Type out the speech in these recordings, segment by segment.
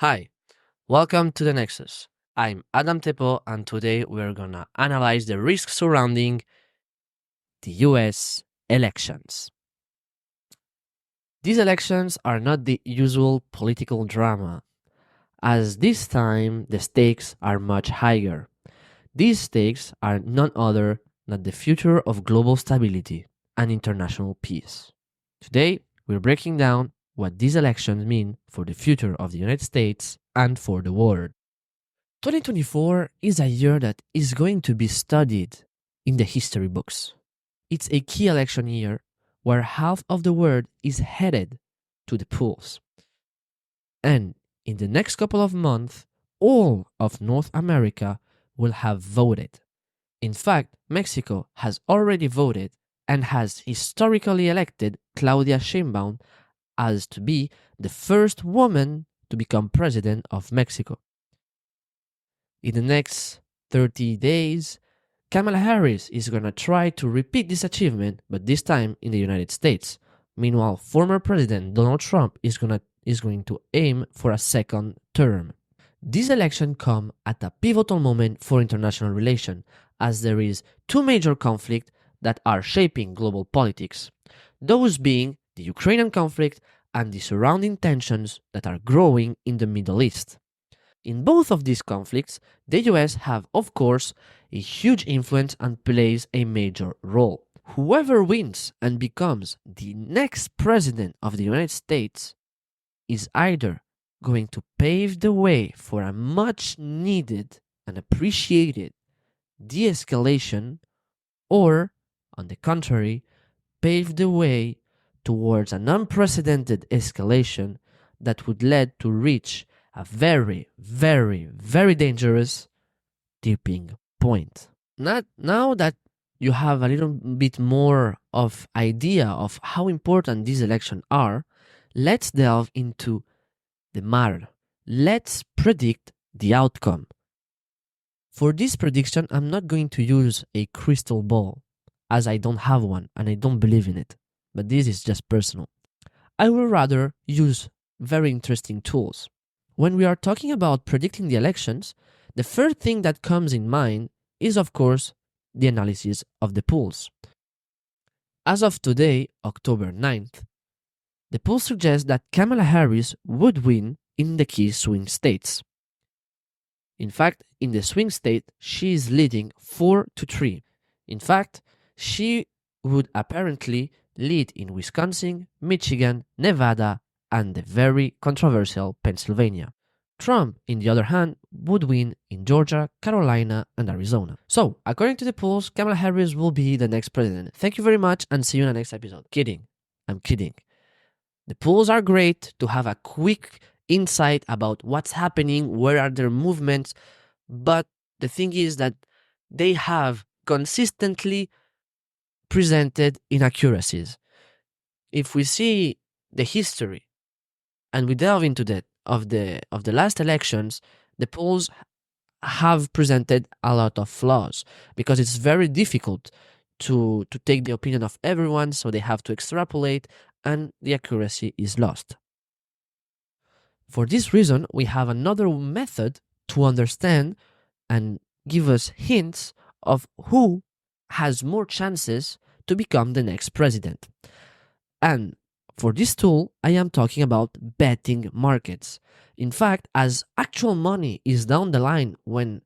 Hi, welcome to the Nexus. I'm Adam Tepo, and today we're gonna analyze the risks surrounding the US elections. These elections are not the usual political drama, as this time the stakes are much higher. These stakes are none other than the future of global stability and international peace. Today, we're breaking down what these elections mean for the future of the United States and for the world. 2024 is a year that is going to be studied in the history books. It's a key election year where half of the world is headed to the polls. And in the next couple of months, all of North America will have voted. In fact, Mexico has already voted and has historically elected Claudia Sheinbaum as to be the first woman to become president of Mexico. In the next 30 days, Kamala Harris is going to try to repeat this achievement, but this time in the United States. Meanwhile, former President Donald Trump is going to aim for a second term. This election comes at a pivotal moment for international relations, as there is two major conflicts that are shaping global politics, those being the Ukrainian conflict and the surrounding tensions that are growing in the Middle East. In both of these conflicts, the US have, of course, a huge influence and plays a major role. Whoever wins and becomes the next president of the United States is either going to pave the way for a much needed and appreciated de-escalation, or, on the contrary, pave the way towards an unprecedented escalation that would lead to reach a very, very, very dangerous tipping point. Now that you have a little bit more of idea of how important these elections are, let's delve into the matter. Let's predict the outcome. For this prediction, I'm not going to use a crystal ball, as I don't have one and I don't believe in it, but this is just personal. I will rather use very interesting tools. When we are talking about predicting the elections, the first thing that comes in mind is, of course, the analysis of the polls. As of today, October 9th, the polls suggest that Kamala Harris would win in the key swing states. In fact, in the swing state, she is leading 4-3. In fact, she would apparently lead in Wisconsin, Michigan, Nevada, and the very controversial Pennsylvania. Trump, on the other hand, would win in Georgia, Carolina, and Arizona. So, according to the polls, Kamala Harris will be the next president. Thank you very much and see you in the next episode. Kidding. I'm kidding. The polls are great to have a quick insight about what's happening, where are their movements, but the thing is that they have consistently presented inaccuracies. If we see the history and we delve into that of the last elections, the polls have presented a lot of flaws because it's very difficult to take the opinion of everyone, so they have to extrapolate and the accuracy is lost. For this reason, we have another method to understand and give us hints of who has more chances to become the next president. And for this tool, I am talking about betting markets. In fact, as actual money is down the line when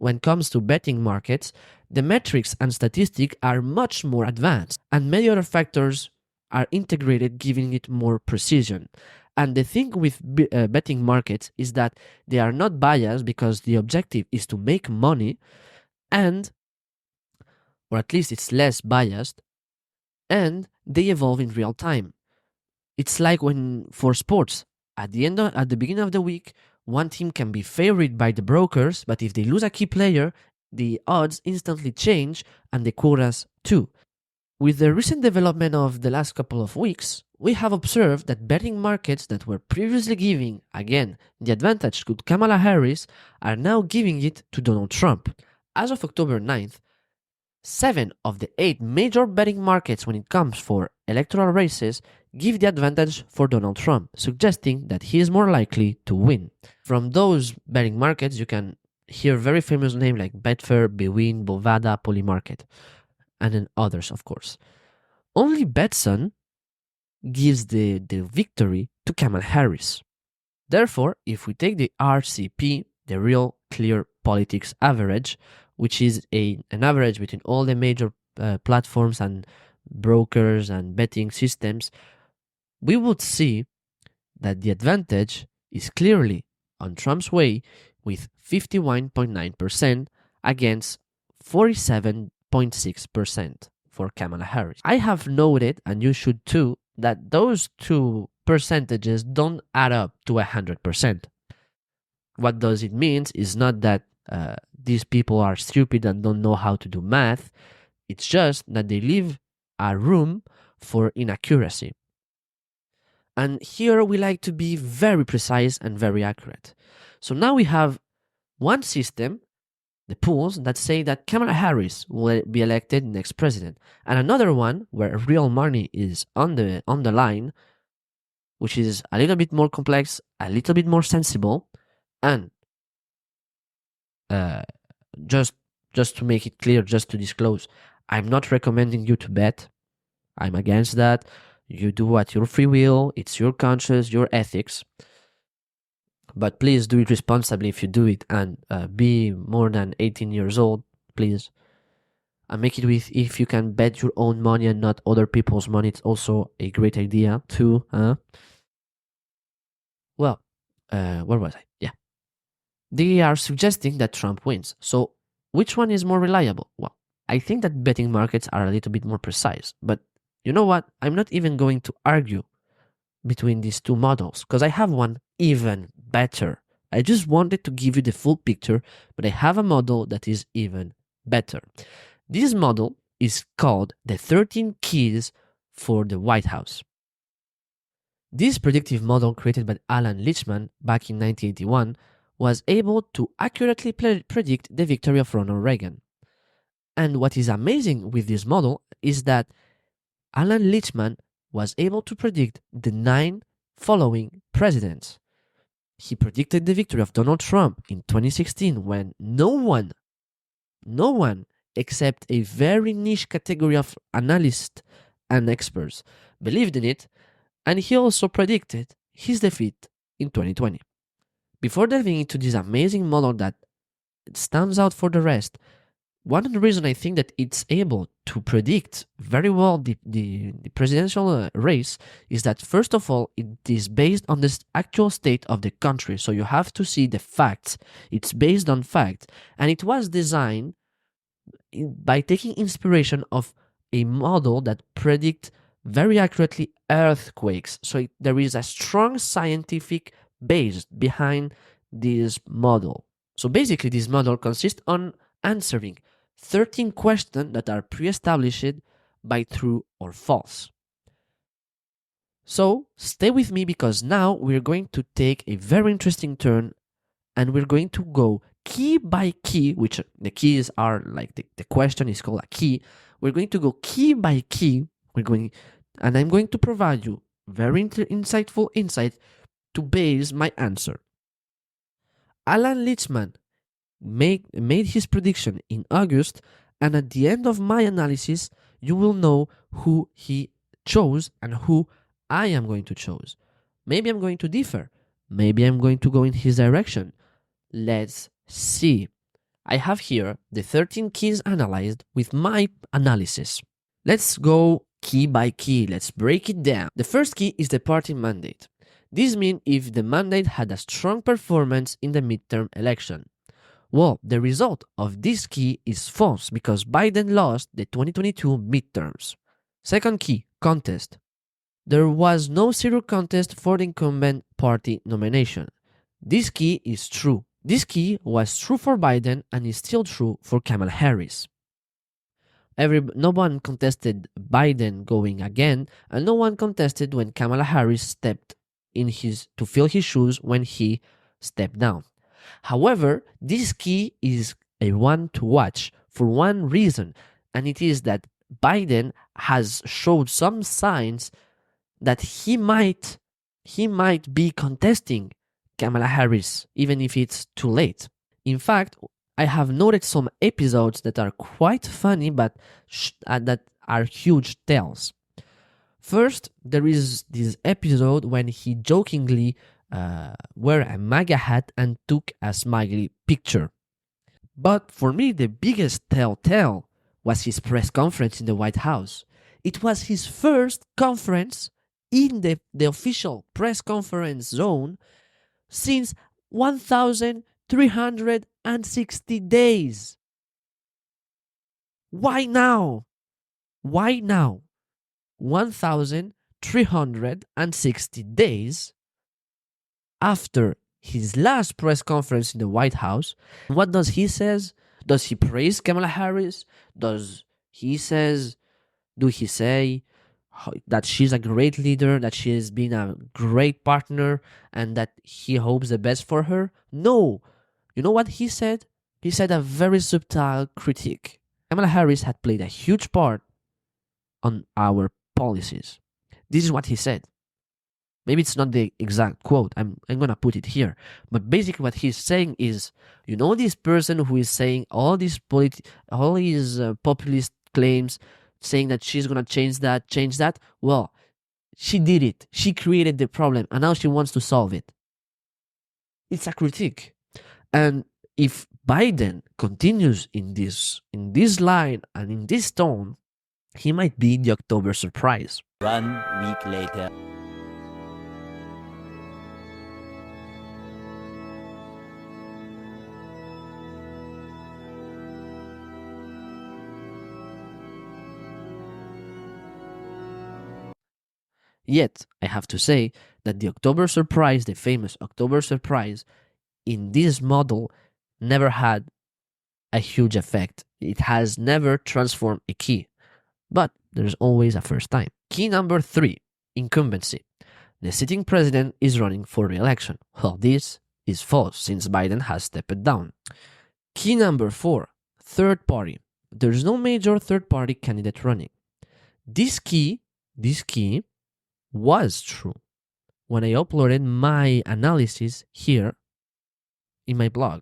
it comes to betting markets, the metrics and statistics are much more advanced, and many other factors are integrated, giving it more precision. And the thing with betting markets is that they are not biased because the objective is to make money, and, or at least it's less biased, and they evolve in real time. It's like when for sports, at the beginning of the week, one team can be favored by the brokers, but if they lose a key player, the odds instantly change and the quotas too. With the recent development of the last couple of weeks, we have observed that betting markets that were previously giving, again, the advantage to Kamala Harris are now giving it to Donald Trump. As of October 9th, 7 of the 8 major betting markets when it comes for electoral races give the advantage for Donald Trump, suggesting that he is more likely to win. From those betting markets, you can hear very famous names like Betfair, Bwin, Bovada, Polymarket, and then others, of course. Only Betson gives the victory to Kamala Harris. Therefore, if we take the RCP, the Real Clear Politics Average, which is an average between all the major platforms and brokers and betting systems, we would see that the advantage is clearly on Trump's way with 51.9% against 47.6% for Kamala Harris. I have noted, and you should too, that those two percentages don't add up to 100%. What does it mean is not that these people are stupid and don't know how to do math. It's just that they leave a room for inaccuracy. And here we like to be very precise and very accurate. So now we have one system, the polls, that say that Kamala Harris will be elected next president, and another one where real money is on the line, which is a little bit more complex, a little bit more sensible, and just to make it clear, just to disclose, I'm not recommending you to bet. I'm against that. You do at your free will. It's your conscience, your ethics. But please do it responsibly if you do it, and be more than 18 years old, please. And make it with, if you can bet your own money and not other people's money, it's also a great idea too. Well, where was I? Yeah. They are suggesting that Trump wins. So which one is more reliable? Well, I think that betting markets are a little bit more precise. But you know what? I'm not even going to argue between these two models because I have one even better. I just wanted to give you the full picture, but I have a model that is even better. This model is called the 13 Keys for the White House. This predictive model, created by Alan Lichtman back in 1981, was able to accurately predict the victory of Ronald Reagan. And what is amazing with this model is that Alan Lichtman was able to predict the 9 following presidents. He predicted the victory of Donald Trump in 2016 when no one except a very niche category of analysts and experts believed in it, and he also predicted his defeat in 2020. Before delving into this amazing model that stands out for the rest, one of the reasons I think that it's able to predict very well the presidential race is that, first of all, it is based on the actual state of the country. So you have to see the facts. It's based on facts. And it was designed by taking inspiration of a model that predicts very accurately earthquakes. So there is a strong scientific base behind this model. So basically, this model consists on answering 13 questions that are pre-established by true or false. So stay with me, because now we're going to take a very interesting turn and we're going to go key by key, which the keys are like the question is called a key. We're going to go key by key. And I'm going to provide you very insightful insight to base my answer. Alan Lichtman made his prediction in August, and at the end of my analysis, you will know who he chose and who I am going to choose. Maybe I'm going to differ. Maybe I'm going to go in his direction. Let's see. I have here the 13 keys analyzed with my analysis. Let's go key by key. Let's break it down. The first key is the party mandate. This means if the mandate had a strong performance in the midterm election. Well, the result of this key is false because Biden lost the 2022 midterms. Second key, contest. There was no zero contest for the incumbent party nomination. This key is true. This key was true for Biden and is still true for Kamala Harris. No one contested Biden going again, and no one contested when Kamala Harris stepped in to fill his shoes when he stepped down. However, this key is a one to watch for one reason, and it is that Biden has showed some signs that he might be contesting Kamala Harris, even if it's too late. In fact, I have noted some episodes that are quite funny, but that are huge tells. First, there is this episode when he jokingly wore a MAGA hat and took a smiley picture. But for me, the biggest telltale was his press conference in the White House. It was his first conference in the official press conference zone since 1,360 days. Why now? Why now? 1,360 days after his last press conference in the White House. What does he says? Does he praise Kamala Harris? Do he say that she's a great leader, that she has been a great partner, and that he hopes the best for her? No. You know what he said? He said a very subtle critique. Kamala Harris had played a huge part on our policies. This is what he said. Maybe it's not the exact quote. I'm gonna put it here. But basically, what he's saying is, this person who is saying all these populist claims, saying that she's gonna change that. Well, she did it. She created the problem, and now she wants to solve it. It's a critique, and if Biden continues in this line and in this tone, he might be the October surprise. 1 week later. Yet, I have to say that the October surprise, the famous October surprise, in this model never had a huge effect. It has never transformed a key. But there's always a first time. Key number 3, incumbency. The sitting president is running for re-election. Well, this is false since Biden has stepped down. Key number 4, third party. There's no major third party candidate running. This key was true when I uploaded my analysis here in my blog,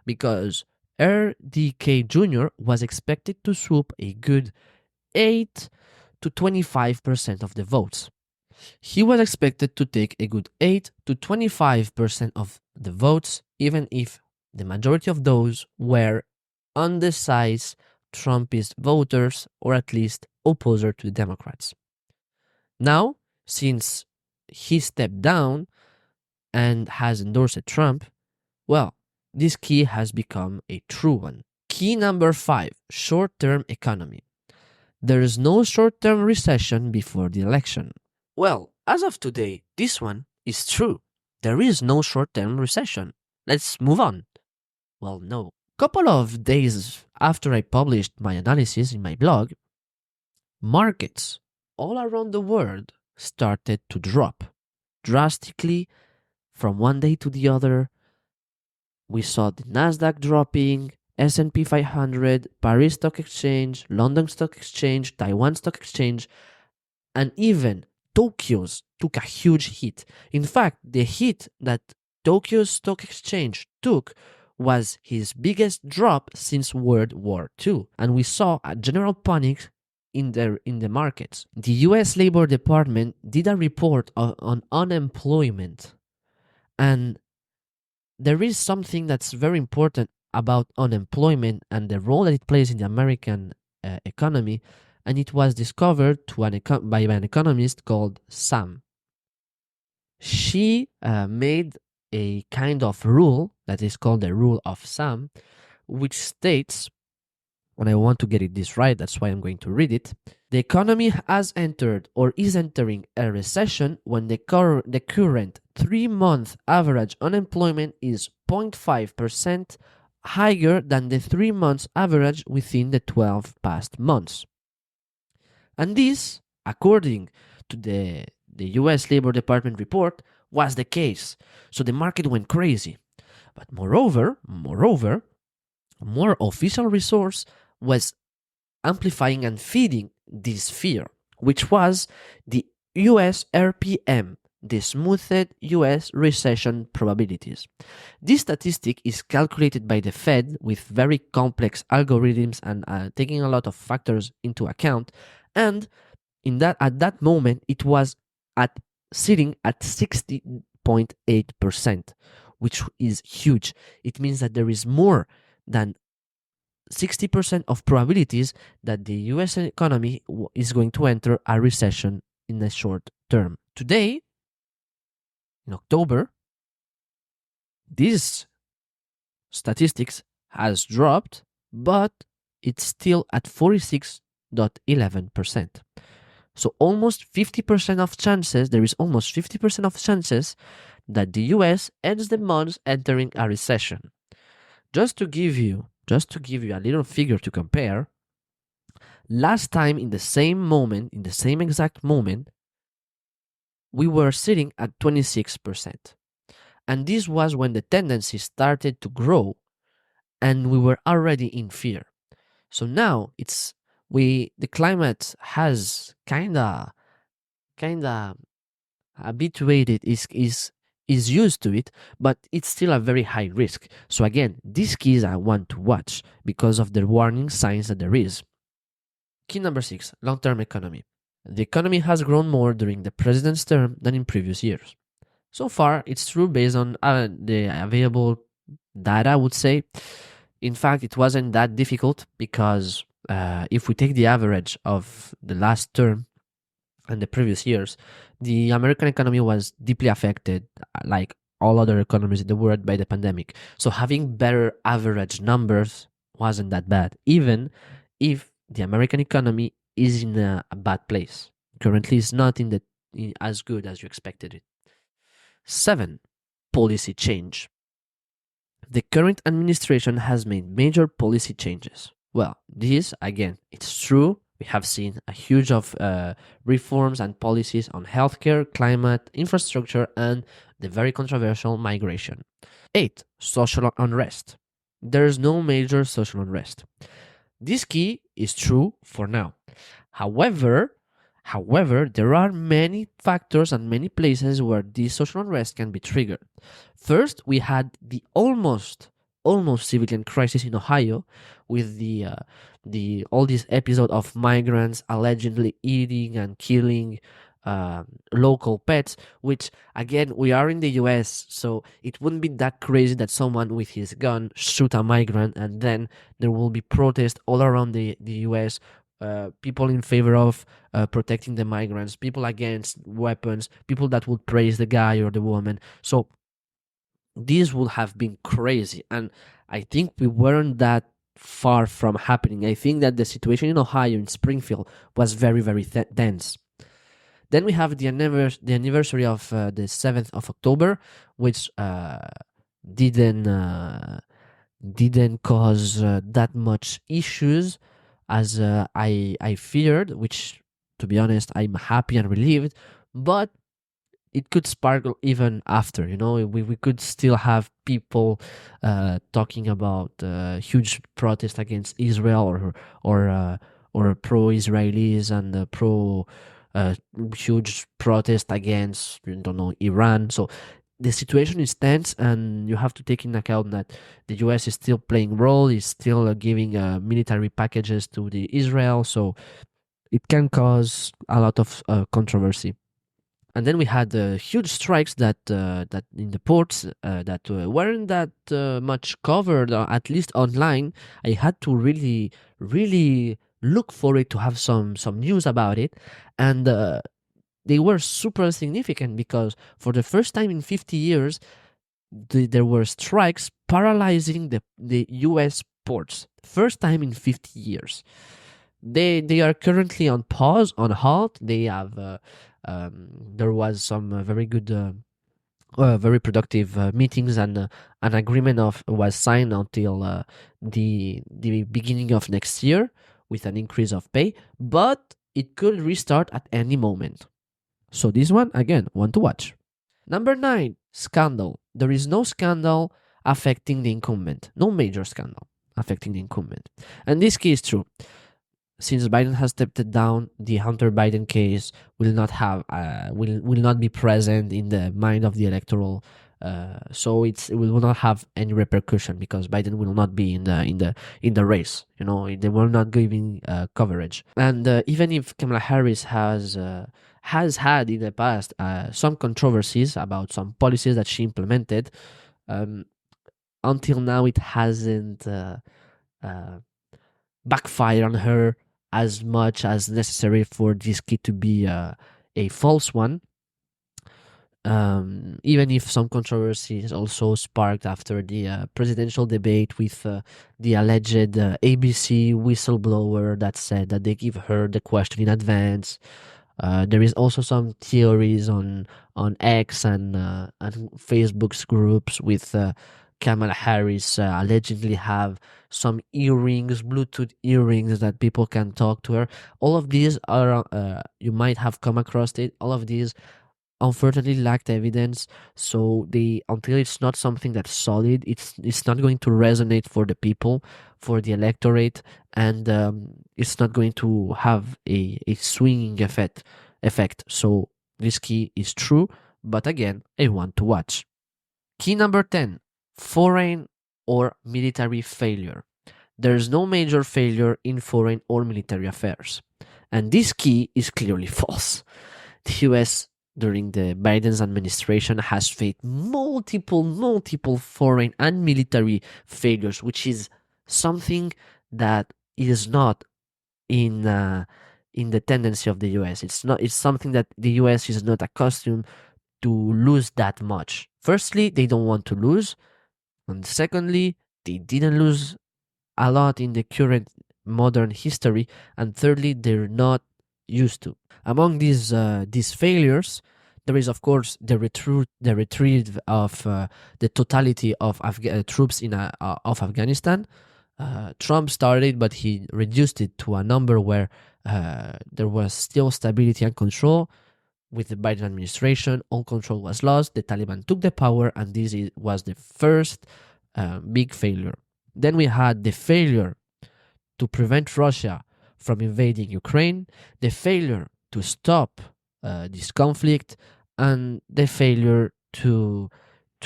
because RDK Jr. was expected to swoop a good 8 to 25% of the votes. He was expected to take a good 8 to 25% of the votes, even if the majority of those were undecided Trumpist voters, or at least opposer to the Democrats. Now, since he stepped down and has endorsed Trump, well, this key has become a true one. Key number 5, short-term economy. There is no short-term recession before the election. Well, as of today, this one is true. There is no short-term recession. Let's move on. Well, no. Couple of days after I published my analysis in my blog, markets all around the world started to drop drastically from one day to the other. We saw the Nasdaq dropping, S&P 500, Paris Stock Exchange, London Stock Exchange, Taiwan Stock Exchange, and even Tokyo's took a huge hit. In fact, the hit that Tokyo's Stock Exchange took was his biggest drop since World War II, and we saw a general panic in the markets. The US Labor Department did a report on unemployment, and there is something that's very important about unemployment and the role that it plays in the American economy, and it was discovered by an economist called Sam. She made a kind of rule that is called the rule of Sam, which states, and I want to get this right, that's why I'm going to read it. The economy has entered or is entering a recession when the current 3-month average unemployment is 0.5% higher than the 3 months average within the 12 past months. And this, according to the US Labor Department report, was the case. So the market went crazy. But moreover, more official resource was amplifying and feeding this fear, which was the US RPM, the smoothed US recession probabilities. This statistic is calculated by the Fed with very complex algorithms and taking a lot of factors into account. And at that moment, it was at sitting at 60.8%, which is huge. It means that there is more than 60% of probabilities that the US economy is going to enter a recession in the short term. Today, in October, this statistics has dropped, but it's still at 46.11%. So almost 50% of chances, there is almost 50% of chances that the US ends the month entering a recession. Just to give you a little figure to compare, last time in the same moment, in the same exact moment, we were sitting at 26%. And this was when the tendency started to grow and we were already in fear. So now the climate has kinda habituated is used to it, but it's still a very high risk. So again, these keys I want to watch because of the warning signs that there is. Key number 6, long-term economy. The economy has grown more during the president's term than in previous years. So far, it's true based on the available data, I would say. In fact, it wasn't that difficult because if we take the average of the last term and the previous years, the American economy was deeply affected, like all other economies in the world, by the pandemic. So having better average numbers wasn't that bad, even if the American economy is in a bad place. Currently, it's not as good as you expected it. 7. Policy change. The current administration has made major policy changes. Well, this, again, it's true. We have seen a huge of reforms and policies on healthcare, climate, infrastructure, and the very controversial migration. 8. Social unrest. There's no major social unrest. This key is true for now. However, there are many factors and many places where this social unrest can be triggered. First, we had the almost civilian crisis in Ohio with the all these episode of migrants allegedly eating and killing local pets, which again, we are in the US, so it wouldn't be that crazy that someone with his gun shoot a migrant and then there will be protests all around the US. People in favor of protecting the migrants, people against weapons, people that would praise the guy or the woman. So this would have been crazy, and I think we weren't that far from happening. I think that the situation in Ohio, in Springfield, was very, very tense. Then we have the anniversary of the 7th of October, which didn't cause that much issues as I feared, which, to be honest, I'm happy and relieved, but it could sparkle even after. We could still have people talking about huge protest against Israel or pro-Israelis and pro huge protest against, Iran. So the situation is tense, and you have to take into account that the US is still playing role, is still giving military packages to the Israel, so it can cause a lot of controversy. And then we had huge strikes that in the ports that weren't that much covered, at least online. I had to really, really look for it to have some news about it, and they were super significant because for the first time in 50 years, there were strikes paralyzing the U.S. ports. First time in 50 years. They are currently on pause, on halt. They have there was some very good, very productive meetings, and an agreement was signed until the beginning of next year with an increase of pay, but it could restart at any moment. So this one, again, one to watch. Number 9, scandal. There is no scandal affecting the incumbent. No major scandal affecting the incumbent. And this key is true. since Biden has stepped it down, the Hunter Biden case will not be present in the mind of the electoral. So it will not have any repercussion because Biden will not be in the race. They will not giving coverage. And even if Kamala Harris has had in the past some controversies about some policies that she implemented, um, until now it hasn't uh, backfired on her as much as necessary for this key to be a false one. Even if some controversies also sparked after the presidential debate with the alleged ABC whistleblower that said that they give her the question in advance. There is also some theories on X and Facebook's groups with Kamala Harris allegedly have some earrings, Bluetooth earrings that people can talk to her. All of these are you might have come across it. All of these unfortunately lacked evidence, so they until it's not something that's solid, it's not going to resonate for the people, for the electorate, and it's not going to have a swinging effect. So this key is true, but again, a one to watch. Key number 10: foreign or military failure. There's no major failure in foreign or military affairs, and this key is clearly false. The US during the Biden's administration has faced multiple foreign and military failures, which is something that is not in in the tendency of the US. It's not. It's something that the US is not accustomed to lose that much. Firstly, they don't want to lose, and secondly, they didn't lose a lot in the current modern history, and thirdly, they're not used to. Among these failures, there is of course the retreat of the totality of troops in of Afghanistan. Trump started, but he reduced it to a number where there was still stability and control. With the Biden administration, all control was lost. The Taliban took the power, and was the first big failure. Then we had the failure to prevent Russia from invading Ukraine, the failure to stop this conflict, and the failure to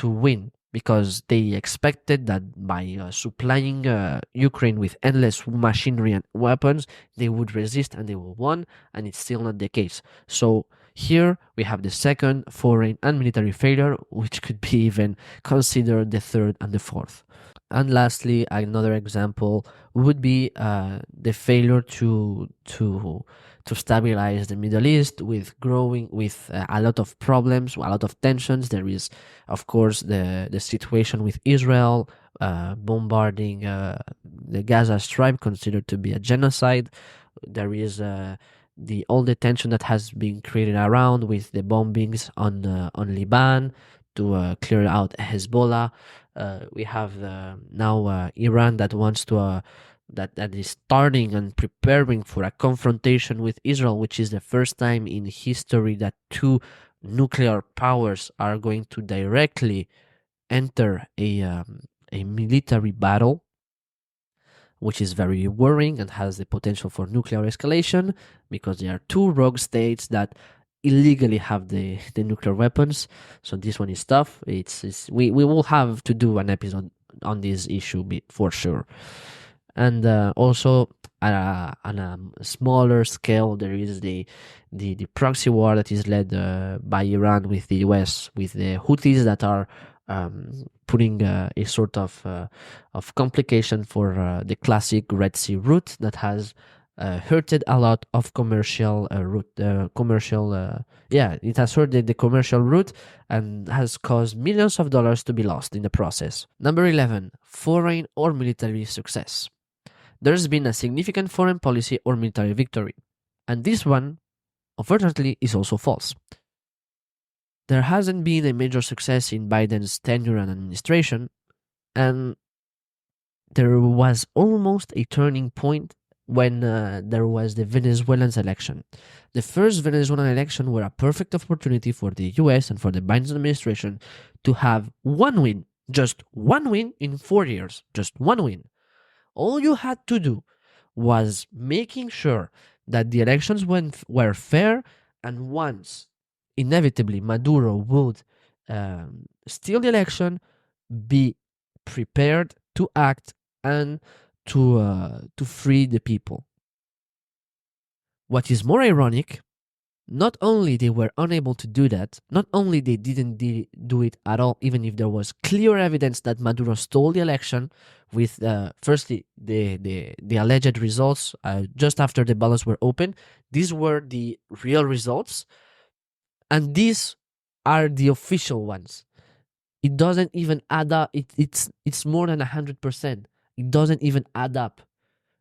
win, because they expected that by supplying Ukraine with endless machinery and weapons, they would resist and they will win, and it's still not the case. So here we have the second foreign and military failure, which could be even considered the third and the fourth. And lastly, another example would be the failure to stabilize the Middle East with a lot of problems, a lot of tensions. There is, of course, the situation with Israel bombarding the Gaza Strip, considered to be a genocide. There is all the tension that has been created around with the bombings on Lebanon to clear out Hezbollah. We have now Iran that wants to that is starting and preparing for a confrontation with Israel, which is the first time in history that two nuclear powers are going to directly enter a military battle, which is very worrying and has the potential for nuclear escalation, because there are two rogue states that illegally have the nuclear weapons. So this one is tough. We will have to do an episode on this issue for sure. And also on a smaller scale, there is the proxy war that is led by Iran with the US, with the Houthis that are putting a sort of complication for the classic Red Sea route that has hurted a lot of commercial it has hurted the commercial route and has caused millions of dollars to be lost in the process. Number 11, foreign or military success. There's been a significant foreign policy or military victory, and this one, unfortunately, is also false. There hasn't been a major success in Biden's tenure and administration, and there was almost a turning point when there was the Venezuelan election. The first Venezuelan election were a perfect opportunity for the US and for the Biden administration to have one win, just one win in 4 years, just one win. All you had to do was making sure that the elections were fair, and once inevitably Maduro would steal the election, be prepared to act and to free the people. What is more ironic, not only they were unable to do that, not only they didn't do it at all, even if there was clear evidence that Maduro stole the election, with firstly the alleged results just after the ballots were open. These were the real results, and these are the official ones. It doesn't even add up. It's more than 100%. It doesn't even add up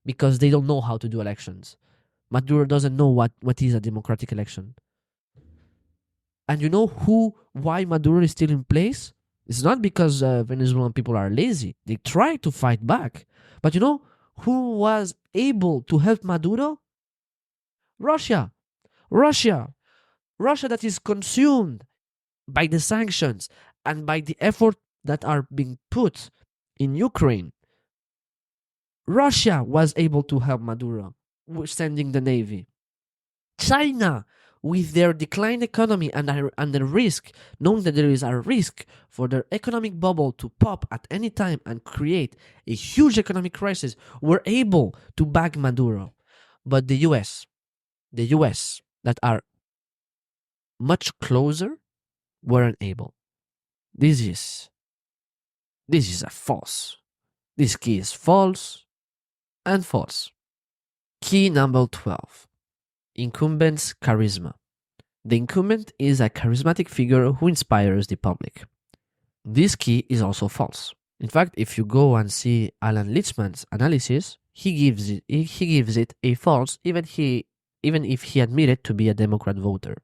because they don't know how to do elections. Maduro doesn't know what is a democratic election. And you know why Maduro is still in place? It's not because Venezuelan people are lazy. They try to fight back. But you know who was able to help Maduro? Russia. Russia. Russia, that is consumed by the sanctions and by the effort that are being put in Ukraine. Russia was able to help Maduro, sending the navy. China, with their declined economy and the risk, knowing that there is a risk for their economic bubble to pop at any time and create a huge economic crisis, were able to back Maduro. But the US that are much closer, weren't able. This is this is a false. This key is false and false. Key number 12. Incumbent's charisma. The incumbent is a charismatic figure who inspires the public. This key is also false. In fact, if you go and see Alan Litzman's analysis, he gives it a false, even if he admitted to be a Democrat voter.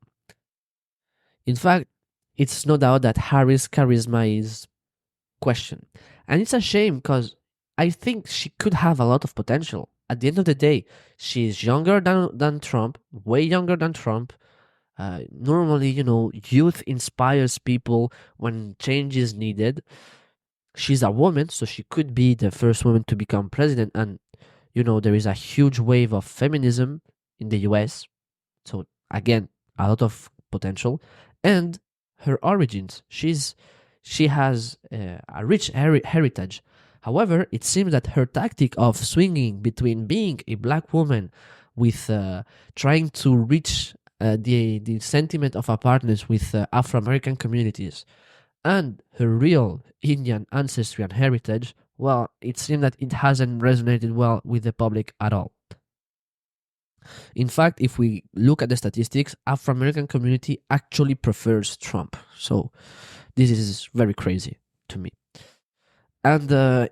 In fact, it's no doubt that Harris' charisma is questioned. And it's a shame because I think she could have a lot of potential. At the end of the day, she's younger than Trump, way younger than Trump. Normally, youth inspires people when change is needed. She's a woman, so she could be the first woman to become president. And, there is a huge wave of feminism in the US. So, again, a lot of potential. And her origins. She has a rich heritage. However, it seems that her tactic of swinging between being a black woman with trying to reach the sentiment of apartness with Afro American communities and her real Indian ancestry and heritage, well, it seems that it hasn't resonated well with the public at all. In fact, if we look at the statistics, Afro American community actually prefers Trump. So this is very crazy to me. And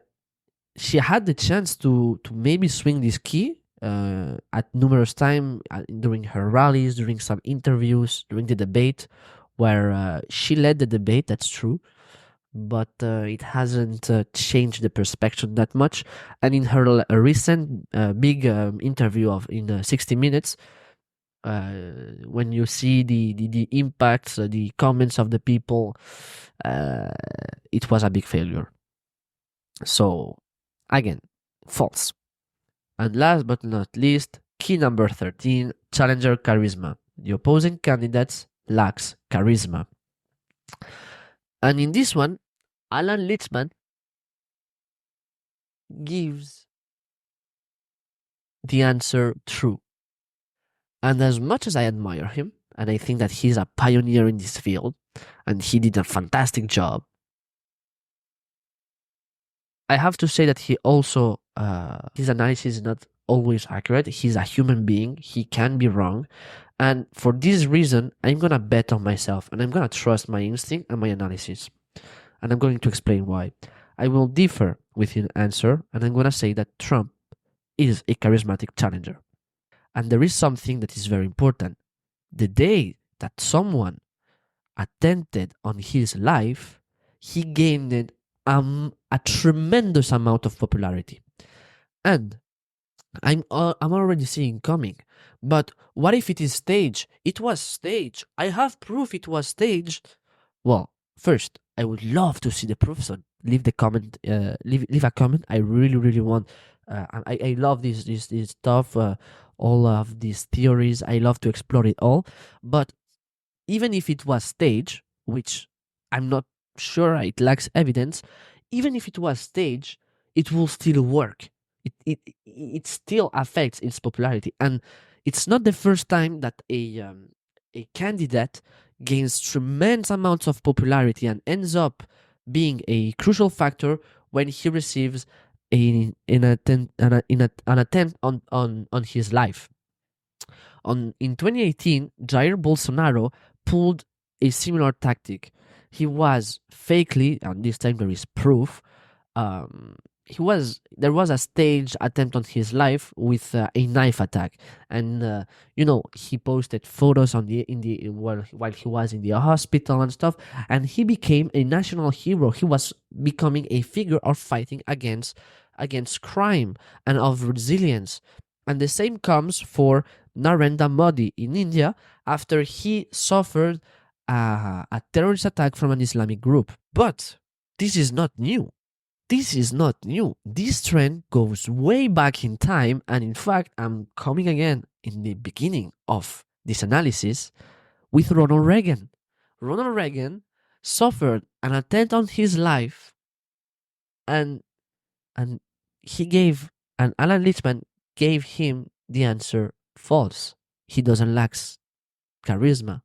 she had the chance to maybe swing this key at numerous times during her rallies, during some interviews, during the debate, where she led the debate. That's true, but it hasn't changed the perspective that much. And in her recent big interview in 60 Minutes, when you see the impacts, the comments of the people, it was a big failure. So, again, false. And last but not least, key number 13, challenger charisma. The opposing candidates lacks charisma. And in this one, Alan Litzman gives the answer true. And as much as I admire him, and I think that he's a pioneer in this field, and he did a fantastic job, I have to say that he also, his analysis is not always accurate. He's a human being. He can be wrong. And for this reason, I'm going to bet on myself and I'm going to trust my instinct and my analysis. And I'm going to explain why. I will differ with his answer and I'm going to say that Trump is a charismatic challenger. And there is something that is very important. The day that someone attempted on his life, he gained a tremendous amount of popularity. And I'm already seeing coming. But what if it is staged? It was staged. I have proof it was staged. Well, first, I would love to see the proof. So leave a comment. I really, really want I love this stuff, all of these theories. I love to explore it all. But even if it was staged, which I'm not sure, it lacks evidence, even if it was staged, it will still work. It still affects its popularity. And it's not the first time that a candidate gains tremendous amounts of popularity and ends up being a crucial factor when he receives an attempt on his life. In 2018, Jair Bolsonaro pulled a similar tactic. He was fakely, and this time there is proof, there was a staged attempt on his life with a knife attack, and he posted photos on the in the while he was in the hospital and stuff, and he became a national hero. He was becoming a figure of fighting against crime and of resilience. And the same comes for Narendra Modi in India after he suffered a terrorist attack from an Islamic group. But this is not new. This is not new. This trend goes way back in time, and in fact, I'm coming again in the beginning of this analysis with Ronald Reagan. Ronald Reagan suffered an attempt on his life, and and he gave and Alan Lichtman gave him the answer false. He doesn't lack charisma.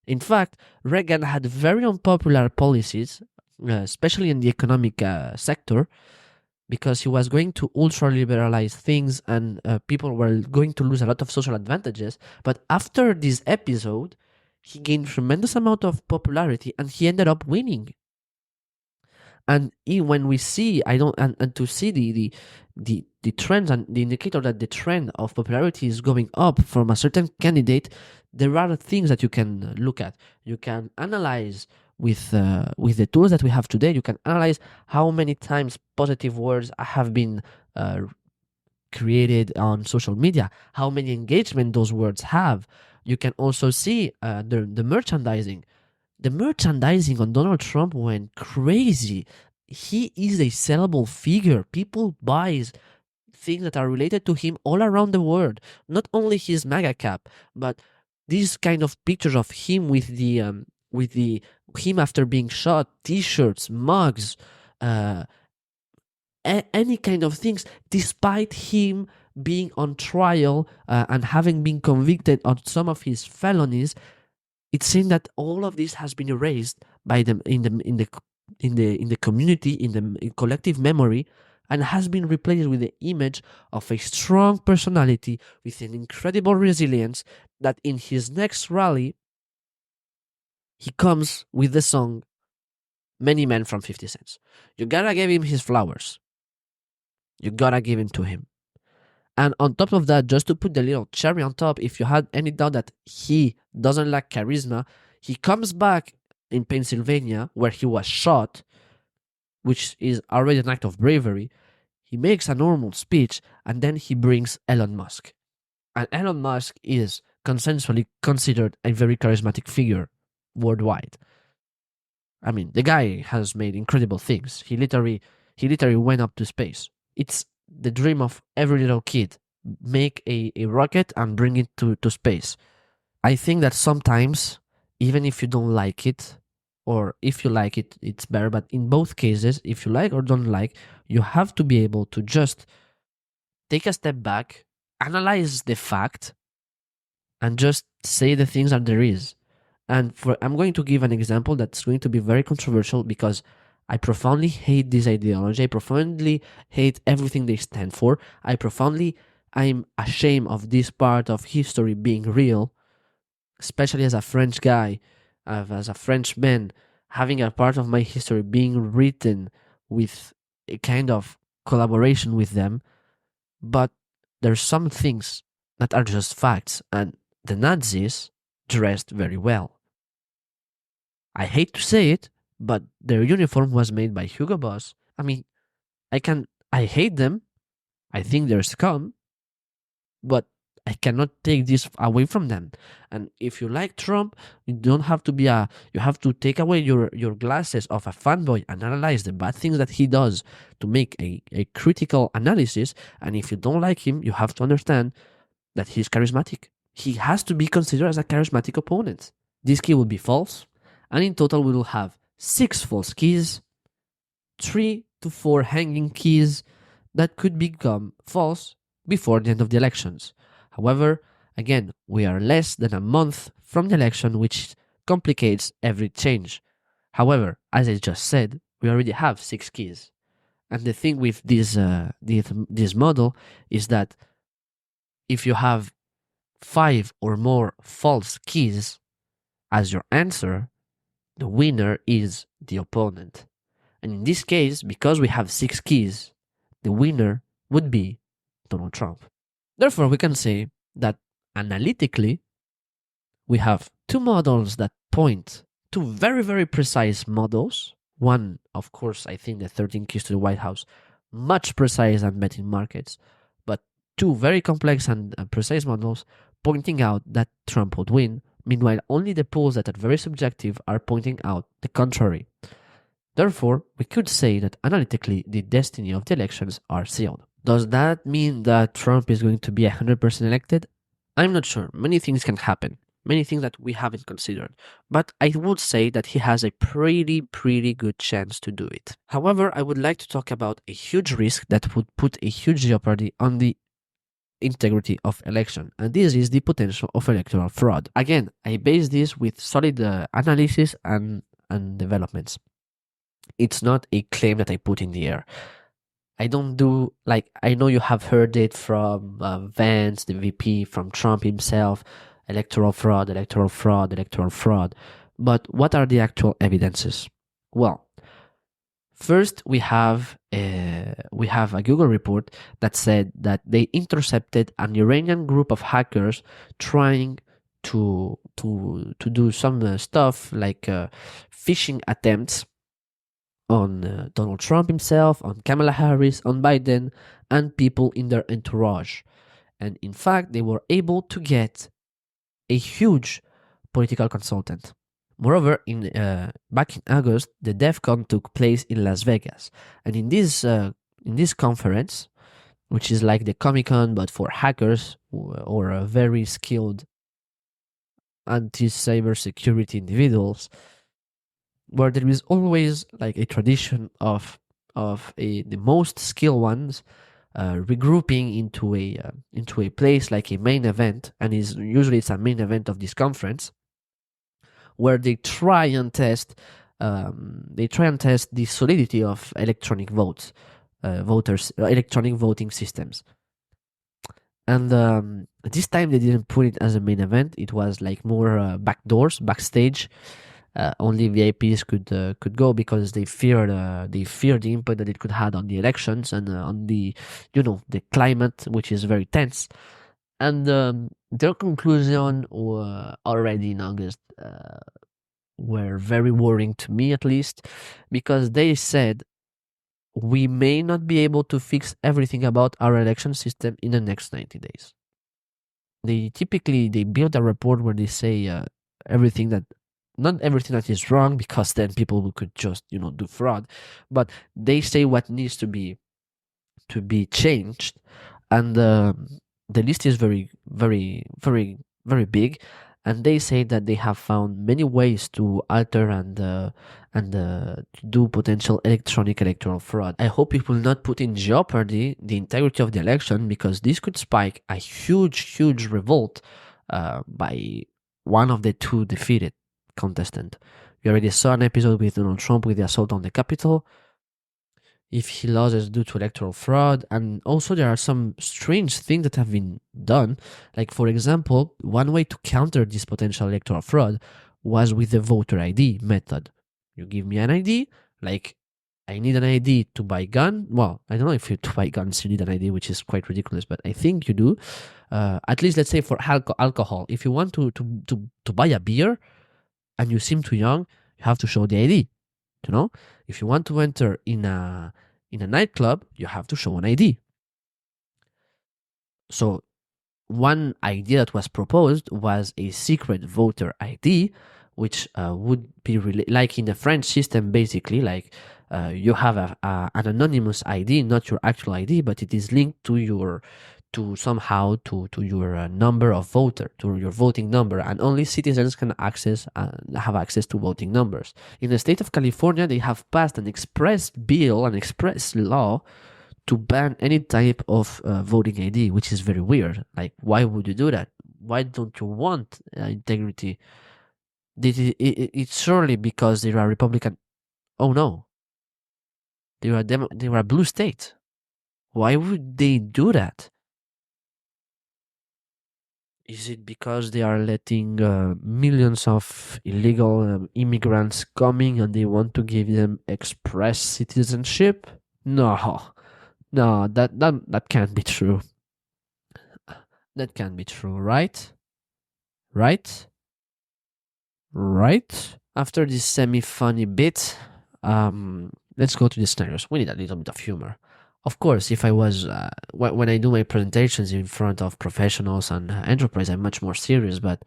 In fact, Reagan had very unpopular policies, especially in the economic sector, because he was going to ultra liberalize things and people were going to lose a lot of social advantages. But after this episode, he gained tremendous amount of popularity and he ended up winning. And when we see, I don't, and to see the trends and the indicator that the trend of popularity is going up from a certain candidate, there are things that you can look at. You can analyze with the tools that we have today. You can analyze how many times positive words have been created on social media, how many engagement those words have. You can also see the merchandising. The merchandising on Donald Trump went crazy. He is a sellable figure. People buys things that are related to him all around the world. Not only his MAGA cap, but these kind of pictures of him with the him after being shot, T-shirts, mugs, uh, any kind of things, despite him being on trial and having been convicted on some of his felonies. It seems that all of this has been erased by them in the community, in the collective memory, and has been replaced with the image of a strong personality with an incredible resilience that in his next rally he comes with the song Many Men from 50 Cents. You gotta give him his flowers. You gotta give it to him. And on top of that, just to put the little cherry on top, if you had any doubt that he doesn't lack charisma, he comes back in Pennsylvania where he was shot, which is already an act of bravery. He makes a normal speech and then he brings Elon Musk. And Elon Musk is consensually considered a very charismatic figure worldwide. I mean, the guy has made incredible things. He literally went up to space. It's the dream of every little kid. Make a rocket and bring it to space. I think that sometimes, even if you don't like it, or if you like it, it's better. But in both cases, if you like or don't like, you have to be able to just take a step back, analyze the fact, and just say the things that there is. And I'm going to give an example that's going to be very controversial because I profoundly hate this ideology. I profoundly hate everything they stand for. I'm ashamed of this part of history being real, especially as a French guy, as a Frenchman, having a part of my history being written with a kind of collaboration with them. But there's some things that are just facts, and the Nazis dressed very well. I hate to say it, but their uniform was made by Hugo Boss. I mean, I hate them. I think they're scum, but I cannot take this away from them. And if you like Trump, you don't have to be you have to take away your glasses of a fanboy and analyze the bad things that he does to make a critical analysis. And if you don't like him, you have to understand that he's charismatic. He has to be considered as a charismatic opponent. This key will be false, and in total we will have 6 false keys, 3 to 4 hanging keys that could become false before the end of the elections. However, again, we are less than a month from the election, which complicates every change. However, as I just said, we already have 6 keys. And the thing with this model is that if you have 5 or more false keys as your answer, the winner is the opponent. And in this case, because we have 6 keys, the winner would be Donald Trump. Therefore, we can say that analytically, we have 2 models that point to very, very precise models. One, of course, I think the 13 keys to the White House, much precise than betting markets, but 2 very complex and precise models pointing out that Trump would win. Meanwhile, only the polls that are very subjective are pointing out the contrary. Therefore, we could say that analytically the destiny of the elections are sealed. Does that mean that Trump is going to be 100% elected? I'm not sure. Many things can happen. Many things that we haven't considered. But I would say that he has a pretty good chance to do it. However, I would like to talk about a huge risk that would put a huge jeopardy on the integrity of election, and this is the potential of electoral fraud. Again, I base this with solid analysis and developments. It's not a claim that I put in the air. I don't do, like, I know you have heard it from Vance, the VP, from Trump himself, electoral fraud, electoral fraud, electoral fraud. But what are the actual evidences? Well, first we have a Google report that said that they intercepted an Iranian group of hackers trying to do some stuff like phishing attempts on Donald Trump himself, on Kamala Harris, on Biden, and people in their entourage. And in fact, they were able to get a huge political consultant. Moreover, back in August, the DEF CON took place in Las Vegas. And in this conference, which is like the Comic-Con but for hackers or very skilled anti-cybersecurity individuals, where there is always like a tradition of the most skilled ones regrouping into a place like a main event, and usually it's a main event of this conference where they try and test the solidity of electronic electronic voting systems. And this time they didn't put it as a main event. It was like more backstage. Only VIPs could go because they feared the impact that it could have on the elections and on the the climate, which is very tense. And their conclusion already in August were very worrying to me, at least, because they said we may not be able to fix everything about our election system in the next 90 days. They build a report where they say not everything that is wrong, because then people could just do fraud, but they say what needs to be changed. And the list is very big, and they say that they have found many ways to alter and to do potential electoral fraud. I hope it will not put in jeopardy the integrity of the election, because this could spike a huge revolt by one of the 2 defeated contestant. We already saw an episode with Donald Trump with the assault on the Capitol. If he loses due to electoral fraud, and also there are some strange things that have been done. Like, for example, one way to counter this potential electoral fraud was with the voter ID method. You give me an ID, like I need an ID to buy gun. Well, I don't know if to buy guns you need an ID, which is quite ridiculous, but I think you do. At least, let's say for alcohol, if you want to buy a beer and you seem too young, you have to show the ID. If you want to enter in a nightclub, you have to show an ID. So one idea that was proposed was a secret voter ID, which would be like in the French system, basically, like you have an anonymous ID, not your actual ID, but it is linked to your to your number of voter, to your voting number, and only citizens can have access to voting numbers. In the state of California, they have passed an express bill, an express law to ban any type of voting ID, which is very weird. Like, why would you do that? Why don't you want integrity? It's surely because they are Republican. Oh no, they are a blue state. Why would they do that? Is it because they are letting millions of illegal immigrants coming and they want to give them express citizenship? No, no, that can't be true. That can't be true, right? Right? Right? After this semi-funny bit, let's go to the scenarios. We need a little bit of humor. Of course, if I was when I do my presentations in front of professionals and enterprise, I'm much more serious. But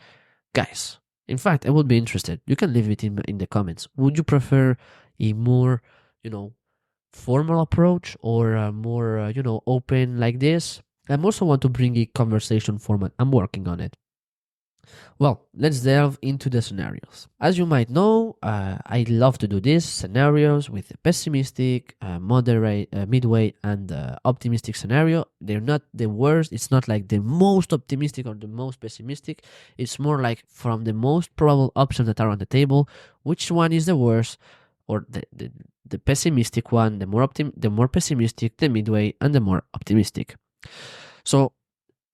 guys, in fact, I would be interested. You can leave it in the comments. Would you prefer a more, formal approach or a more, open like this? I also want to bring a conversation format. I'm working on it. Well, let's delve into the scenarios. As you might know, I love to do these scenarios with the pessimistic, moderate, midway, and optimistic scenario. They're not the worst. It's not like the most optimistic or the most pessimistic. It's more like from the most probable options that are on the table, which one is the worst, or the pessimistic one, the more pessimistic, the midway, and the more optimistic. So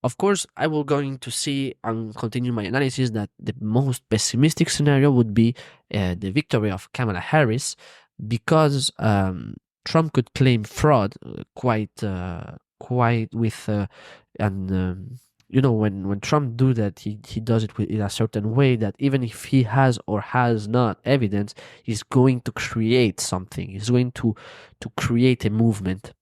of course, I will going to see and continue my analysis that the most pessimistic scenario would be the victory of Kamala Harris, because Trump could claim fraud quite with and when Trump do that, he does it in a certain way that even if he has or has not evidence, he's going to create something. He's going to create a movement.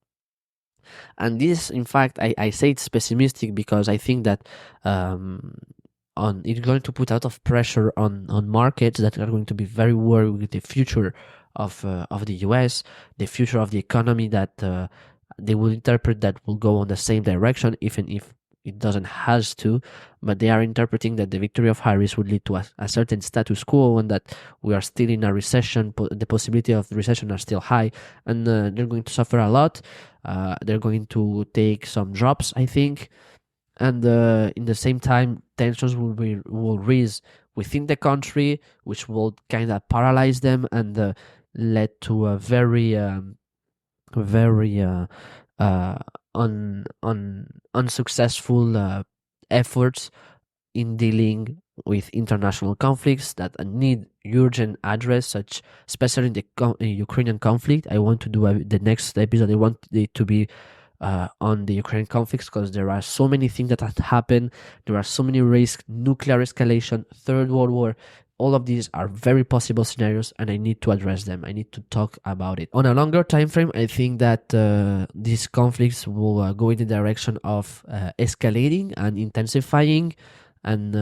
And this, in fact, I say it's pessimistic because I think that it's going to put a lot of pressure on markets that are going to be very worried with the future of the US, the future of the economy, that they will interpret that will go on the same direction, even if it doesn't has to, but they are interpreting that the victory of Harris would lead to a certain status quo, and that we are still in a recession. The possibility of recession are still high, and they're going to suffer a lot. They're going to take some drops, I think, and in the same time, tensions will rise within the country, which will kind of paralyze them and lead to a very unsuccessful efforts in dealing with international conflicts that need urgent address, such especially in the Ukrainian conflict. I want to do the next episode. I want it to be on the Ukrainian conflicts, because there are so many things that have happened. There are so many risks: nuclear escalation, Third World War. All of these are very possible scenarios, and I need to address them. I need to talk about it. On a longer time frame, I think that these conflicts will go in the direction of escalating and intensifying, and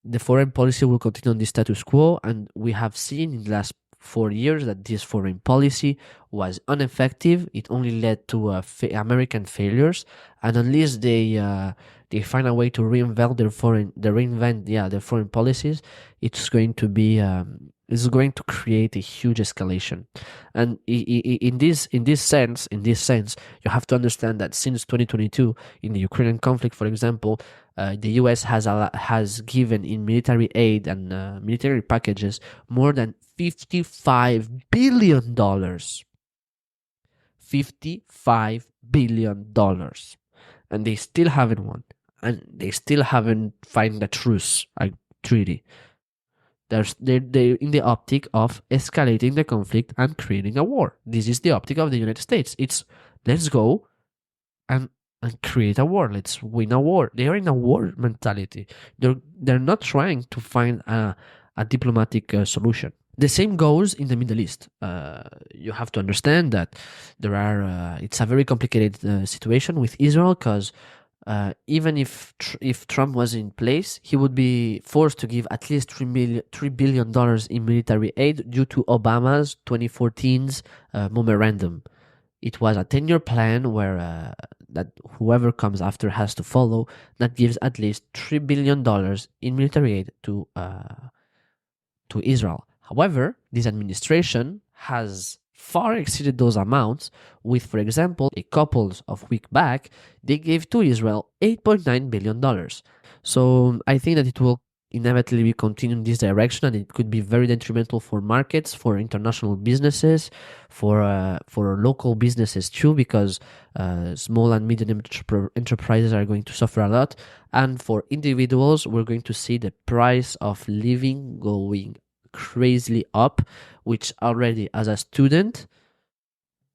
the foreign policy will continue on the status quo. And we have seen in the last 4 years that this foreign policy was ineffective. It only led to American failures, and unless they find a way to reinvent their foreign policies, it's going to be it's going to create a huge escalation. And in this sense, you have to understand that since 2022, in the Ukrainian conflict, for example, the US has given in military aid and military packages more than $55 billion. $55 billion. And they still haven't won. And they still haven't found a truce, a treaty. They're in the optic of escalating the conflict and creating a war. This is the optic of the United States. It's let's go and create a war. Let's win a war. They are in a war mentality. They're not trying to find a diplomatic solution. The same goes in the Middle East. You have to understand that it's a very complicated situation with Israel, because even if Trump was in place, he would be forced to give at least $3 billion in military aid due to Obama's 2014's memorandum. It was a 10-year plan where that whoever comes after has to follow, that gives at least $3 billion in military aid to Israel. However, this administration has far exceeded those amounts with, for example, a couple of weeks back, they gave to Israel $8.9 billion. So I think that it will inevitably continue in this direction, and it could be very detrimental for markets, for international businesses, for local businesses too, because small and medium enterprises are going to suffer a lot, and for individuals, we're going to see the price of living going crazily up, which already as a student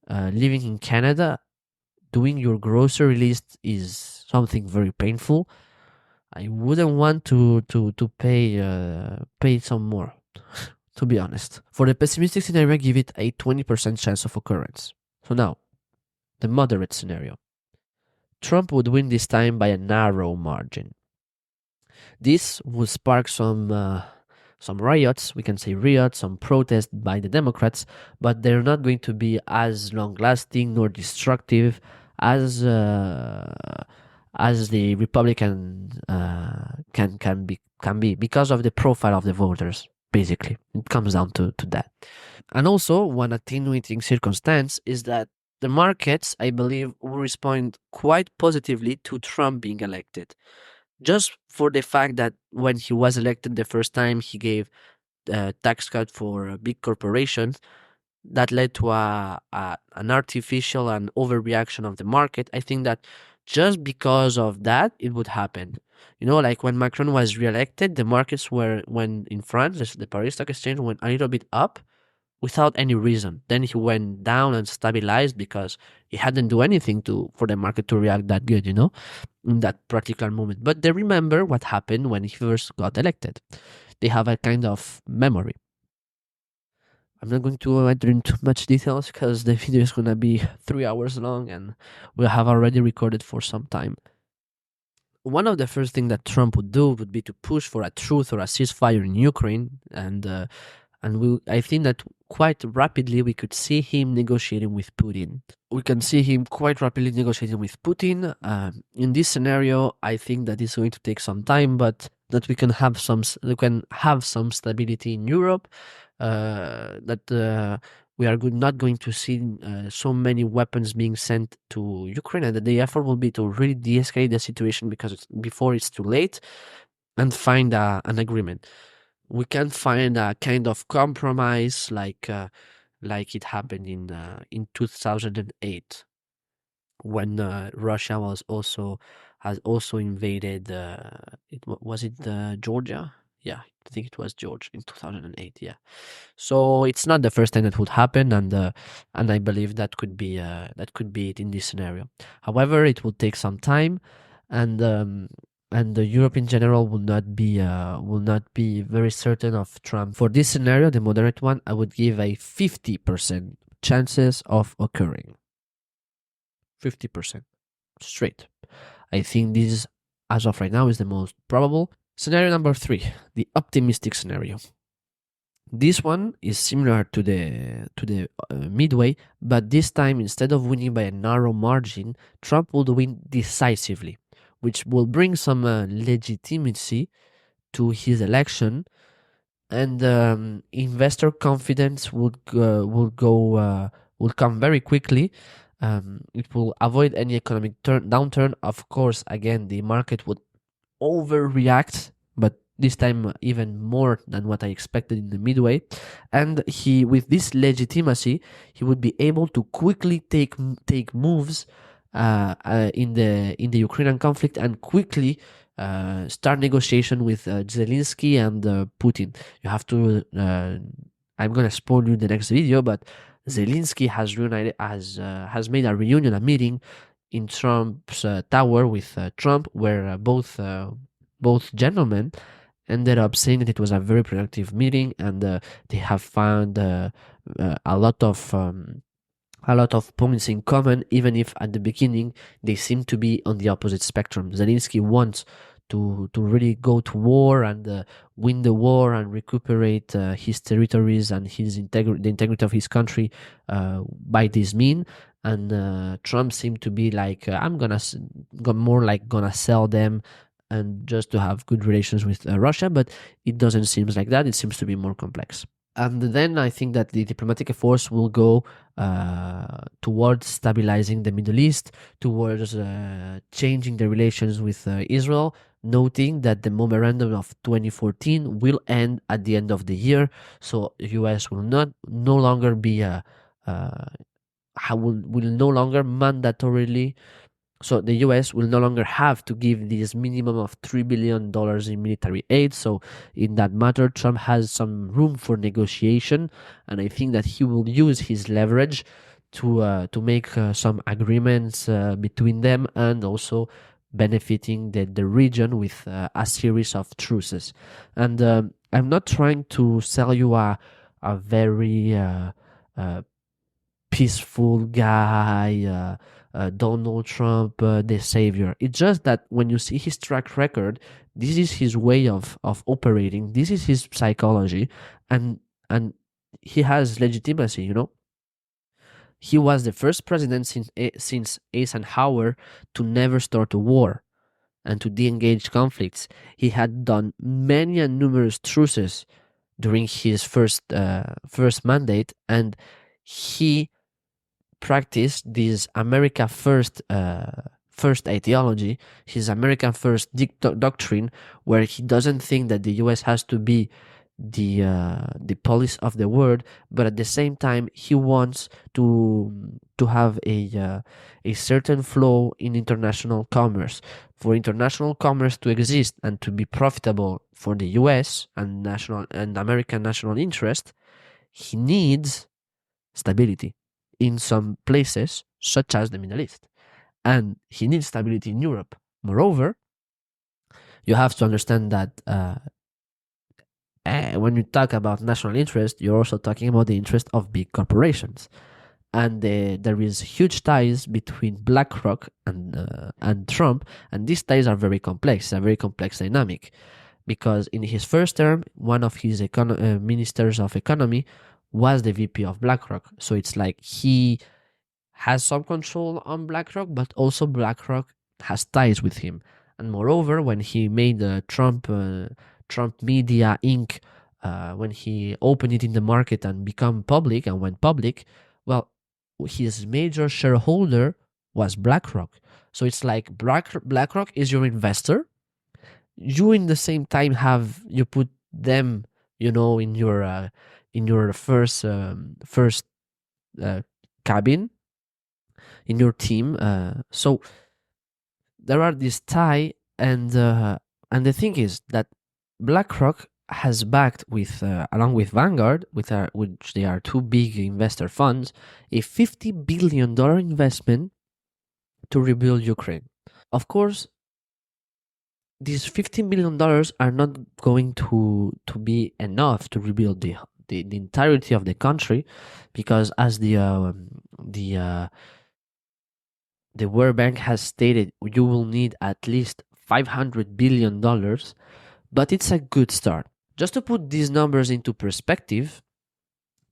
living in Canada, doing your grocery list is something very painful. I wouldn't want to pay some more, to be honest. For the pessimistic scenario, I give it a 20% chance of occurrence. So now, the moderate scenario. Trump would win this time by a narrow margin. This would spark some riots, we can say riots, some protests by the Democrats, but they're not going to be as long-lasting nor destructive as the Republican can be because of the profile of the voters. Basically, it comes down to that. And also, one attenuating circumstance is that the markets, I believe, will respond quite positively to Trump being elected, just for the fact that when he was elected the first time, he gave a tax cut for big corporations that led to an artificial and overreaction of the market. I think that just because of that, it would happen. You know, like when Macron was re-elected, the markets when in France, the Paris Stock Exchange went a little bit up without any reason. Then he went down and stabilized because he hadn't do anything for the market to react that good, you know, in that particular moment. But they remember what happened when he first got elected. They have a kind of memory. I'm not going to enter into much details because the video is going to be 3 hours long and we have already recorded for some time. One of the first things that Trump would do would be to push for a truce or a ceasefire in Ukraine, and I think that quite rapidly we could see him negotiating with Putin. We can see him quite rapidly negotiating with Putin. In this scenario, I think that it's going to take some time, but that we can have some stability in Europe. That we are not going to see so many weapons being sent to Ukraine, and that the effort will be to really de-escalate the situation before it's too late, and find an agreement. We can find a kind of compromise like it happened in 2008 when Russia has also invaded. Was it Georgia? Yeah, I think it was Georgia in 2008. Yeah, so it's not the first time that would happen, and I believe that could be it in this scenario. However, it will take some time, and the Europe in general will not be very certain of Trump. For this scenario, the moderate one, I would give a 50% chances of occurring. 50% straight. I think this, as of right now, is the most probable. Scenario number 3, the optimistic scenario. This one is similar to the midway, but this time, instead of winning by a narrow margin, Trump would win decisively, which will bring some legitimacy to his election, and investor confidence would come very quickly. It will avoid any economic downturn. Of course, again, the market would overreact, but this time even more than what I expected in the midway. And with this legitimacy, he would be able to quickly take moves in the Ukrainian conflict, and quickly start negotiation with Zelensky and Putin. You have to. I'm gonna spoil you in the next video, but Zelensky has made a meeting in Trump's tower with Trump, where both gentlemen ended up saying that it was a very productive meeting, and they have found a lot of a lot of points in common, even if at the beginning they seem to be on the opposite spectrum. Zelensky wants to really go to war and win the war and recuperate his territories and the integrity of his country by this mean. And Trump seemed to be like, more like gonna sell them and just to have good relations with Russia, but it doesn't seem like that. It seems to be more complex. And then I think that the diplomatic efforts will go towards stabilizing the Middle East, towards changing the relations with Israel, noting that the memorandum of 2014 will end at the end of the year, so the U.S. will not no longer be will no longer mandatorily, so the US will no longer have to give this minimum of $3 billion in military aid. So in that matter, Trump has some room for negotiation, and I think that he will use his leverage to make some agreements between them, and also benefiting the region with a series of truces. And I'm not trying to sell you a very peaceful guy, Donald Trump, the savior. It's just that when you see his track record, this is his way of operating. This is his psychology, and he has legitimacy. He was the first president since Eisenhower to never start a war and to de-engage conflicts. He had done many and numerous truces during his first mandate, and he practice this America first ideology, his America first doctrine, where he doesn't think that the U.S. has to be the police of the world, but at the same time he wants to have a certain flow in international commerce. For international commerce to exist and to be profitable for the U.S. and American national interest, he needs stability in some places, such as the Middle East. And he needs stability in Europe. Moreover, you have to understand that when you talk about national interest, you're also talking about the interest of big corporations. And there is huge ties between BlackRock and Trump, and these ties are very complex, a very complex dynamic. Because in his first term, one of his ministers of economy was the VP of BlackRock. So it's like he has some control on BlackRock, but also BlackRock has ties with him. And moreover, when he made the Trump Media Inc., when he opened it in the market and become public and went public, well, his major shareholder was BlackRock. So it's like BlackRock is your investor. You in the same time you put them, in your first cabin in your team. So there are this tie, and the thing is that BlackRock has backed with along with Vanguard, which they are two big investor funds, a $50 billion investment to rebuild Ukraine. Of course, these $15 billion are not going to be enough to rebuild the entirety of the country, because as the World Bank has stated, you will need at least $500 billion, but it's a good start. Just to put these numbers into perspective,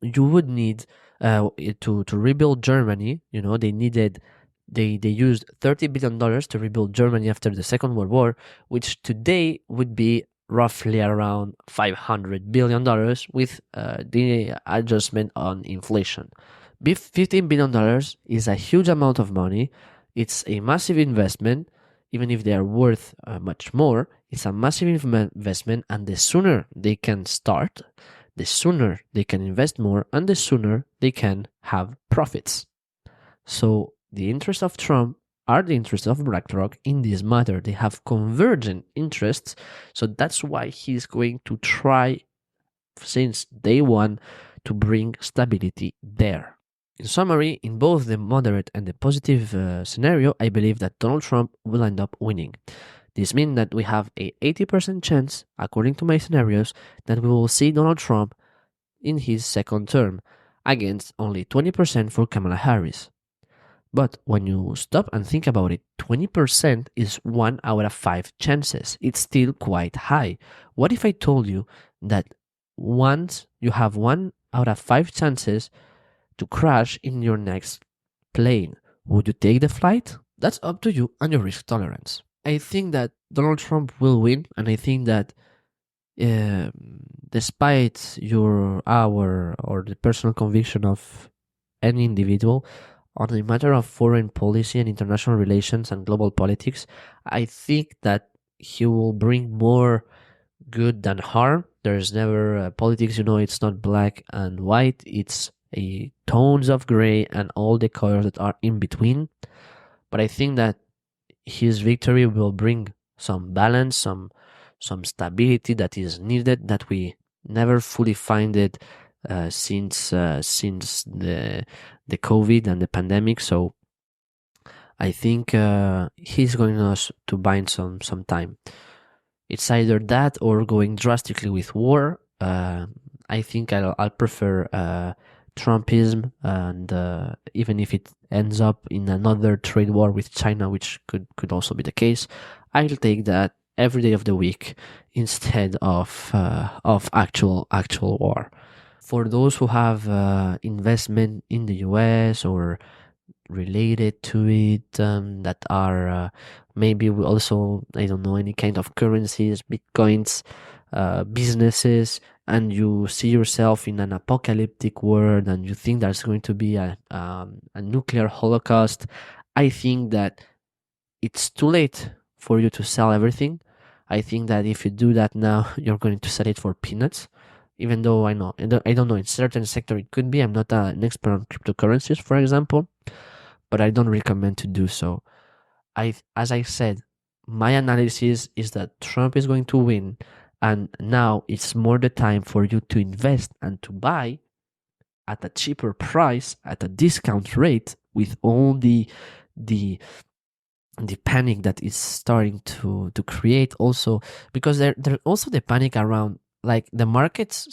you would need to rebuild Germany. They used $30 billion to rebuild Germany after the Second World War, which today would be roughly around $500 billion with the adjustment on inflation. $15 billion is a huge amount of money. It's a massive investment, even if they are worth much more. It's a massive investment, and the sooner they can start, the sooner they can invest more, and the sooner they can have profits. So the interests of Trump are the interests of BlackRock in this matter. They have convergent interests, so that's why he's going to try since day one to bring stability there. In summary, in both the moderate and the positive scenario, I believe that Donald Trump will end up winning. This means that we have a 80% chance, according to my scenarios, that we will see Donald Trump in his second term. against only 20% for Kamala Harris. But when you stop and think about it, 20% is 1 out of 5 chances. It's still quite high. What if I told you that once you have 1 out of 5 chances to crash in your next plane, would you take the flight? That's up to you and your risk tolerance. I think that Donald Trump will win, and I think that um despite our, or the personal conviction of any individual on the matter of foreign policy and international relations and global politics, I think that he will bring more good than harm. There's never politics, it's not black and white, it's a tones of gray and all the colors that are in between. But I think that his victory will bring some balance, some stability that is needed, that we never fully find it since the COVID and the pandemic. So I think he's going us to bind some time. It's either that or going drastically with war. I think I'll prefer Trumpism, and even if it ends up in another trade war with China, which could also be the case, I'll take that every day of the week instead of actual war. For those who have investment in the US or related to it, that are maybe also, I don't know, any kind of currencies, bitcoins, businesses, and you see yourself in an apocalyptic world and you think there's going to be a nuclear holocaust, I think that it's too late for you to sell everything. I think that if you do that now, you're going to sell it for peanuts. Even though I don't know, in certain sector it could be. I'm not an expert on cryptocurrencies, for example, but I don't recommend to do so. As I said, my analysis is that Trump is going to win, and now it's more the time for you to invest and to buy at a cheaper price, at a discount rate, with all the the panic that is starting to create also, because there's also the panic around, like, the markets.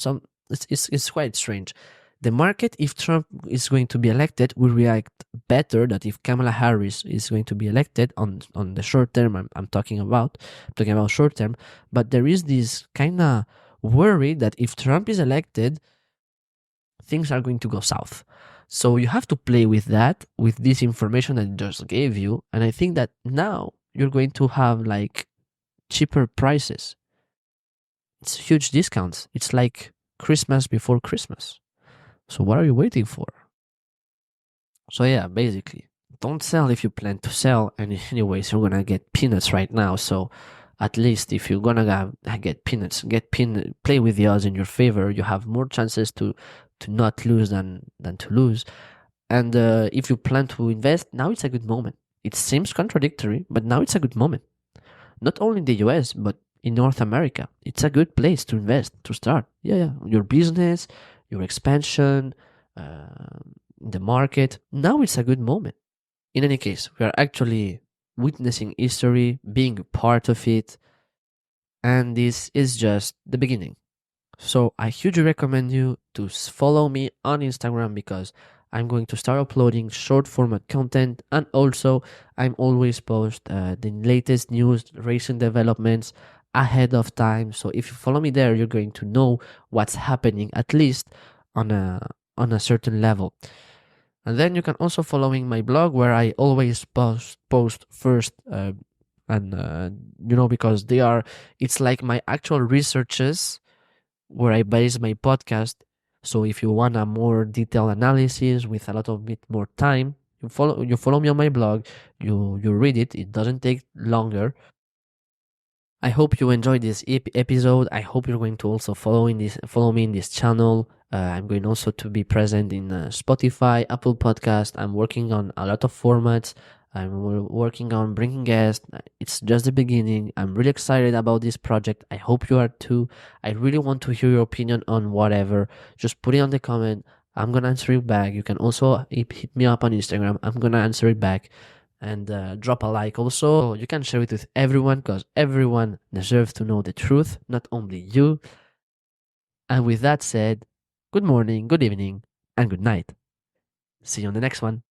It's quite strange. The market, if Trump is going to be elected, will react better than if Kamala Harris is going to be elected on the short term. I'm talking about short term. But there is this kind of worry that if Trump is elected, things are going to go south. So you have to play with that, with this information that I just gave you. And I think that now you're going to have like cheaper prices. It's huge discounts. It's like Christmas before Christmas. So what are you waiting for? So yeah, basically, don't sell if you plan to sell. And anyways, you're gonna get peanuts right now. So at least if you're gonna get peanuts, play with the odds in your favor. You have more chances to not lose than to lose. And if you plan to invest, now it's a good moment. It seems contradictory, but now it's a good moment. Not only in the US, but in North America. It's a good place to invest, to start. Yeah. Your business, your expansion, the market. Now it's a good moment. In any case, we are actually witnessing history, being a part of it, and this is just the beginning. So I hugely recommend you to follow me on Instagram, because I'm going to start uploading short format content, and also I'm always post the latest news, recent developments ahead of time. So if you follow me there, you're going to know what's happening, at least on a certain level. And then you can also following my blog, where I always post first, and because it's like my actual researches where I base my podcast. So if you want a more detailed analysis with a lot of bit more time, you follow me on my blog, you read it. It doesn't take longer. I hope you enjoyed this episode. I hope you're going to also follow me in this channel. I'm going also to be present in Spotify, Apple Podcast. I'm working on a lot of formats. I'm working on bringing guests. It's just the beginning. I'm really excited about this project. I hope you are too. I really want to hear your opinion on whatever. Just put it on the comment. I'm gonna answer you back. You can also hit me up on Instagram. I'm gonna answer it back. And drop a like also. You can share it with everyone, because everyone deserves to know the truth, not only you. And with that said, good morning, good evening, and good night. See you on the next one.